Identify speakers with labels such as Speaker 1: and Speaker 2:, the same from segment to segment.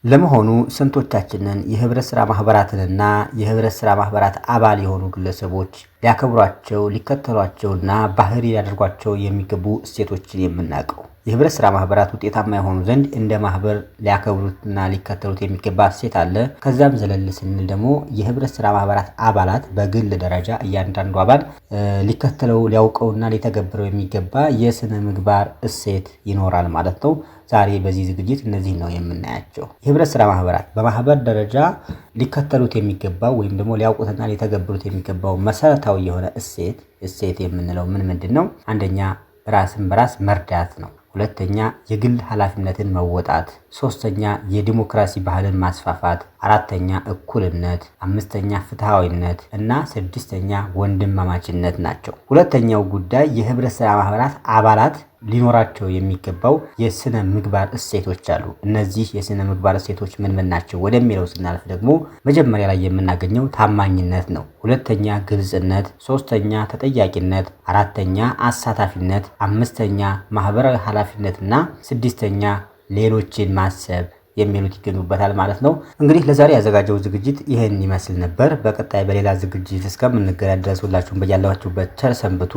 Speaker 1: ለመሆኑ ስንቶቻችንን የህብረት ስራ ማህበራትንና የህብረት ስራ ማህበራት አባል የሆኑ ግለሰቦች ሊያከብሯቸው ሊከተሏቸውና ባህሪ ሊያደርጓቸው የሚገቡ እሴቶችን የምናውቀው? የህብረት ስራ ማህበራት ውጤታማ የሆኑ ዘንድ እንደ ማህበር ሊያከብሩትና ሊከተሉት የሚገባ እሴት አለ። ከዛም ዘለል ስንል ደግሞ የህብረት ስራ ማህበራት አባላት በግል ደረጃ እያንዳንዱ አባል ሊከተለው ሊያውቀውና ሊተገብረው የሚገባ የስነ ምግባር እሴት ይኖራል ማለት ነው። ዛሬ በዚህ ዝግጅት እነዚህ ነው የምናያቸው። የህብረት ስራ ማህበራት በማህበር ደረጃ ሊከተሉት የሚገባው ወይም ደግሞ ሊያውቁትና ሊተገብሩት የሚገባው መሰረታዊ የሆነ እሴት የምንለው ምንድን ነው? አንደኛ ራስን በራስ መርዳት ነው። ሁለተኛ የግል ኃላፊነትን መወጣት፣ ሶስተኛ የዲሞክራሲ ባህልን ማስፋፋት፣ አራተኛ እኩልነት፣ አምስተኛ ፍትሃዊነት እና ስድስተኛ ወንድማማችነት ናቸው። ሁለተኛው ጉዳይ የህብረት ስራ ማህበራት አባላት ሊኖራቸው የሚገባው የስነ ምግባር እሴቶች አሉ። እነዚህ የስነ ምግባር እሴቶች ምን ናቸው ወደሚለው ስናልፍ ደግሞ መጀመሪያ ላይ የምናገኘው ታማኝነት ነው። ሁለተኛ ግልጽነት፣ ሶስተኛ ተጠያቂነት፣ አራተኛ አሳታፊነት፣ አምስተኛ ማህበራዊ ኃላፊነትና ስድስተኛ ሌሎችን ማሰብ የሚሉት ይገኙበታል ማለት ነው። እንግዲህ ለዛሬ ያዘጋጀው ዝግጅት ይህን ይመስል ነበር። በቀጣይ በሌላ ዝግጅት እስከምንገናኝ ድረስ ሁላችሁም በያላችሁበት ቸር ሰንብቱ።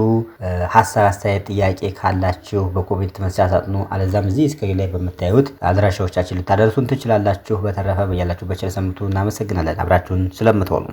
Speaker 1: ሀሳብ፣ አስተያየት፣ ጥያቄ ካላችሁ በኮሜንት መስጫ ሳጥኑ አለዛም እዚህ እስክሪን ላይ በምታዩት አድራሻዎቻችን ልታደርሱን ትችላላችሁ። በተረፈ በያላችሁበት ቸር ሰንብቱ። እናመሰግናለን አብራችሁን ስለምትሆኑ።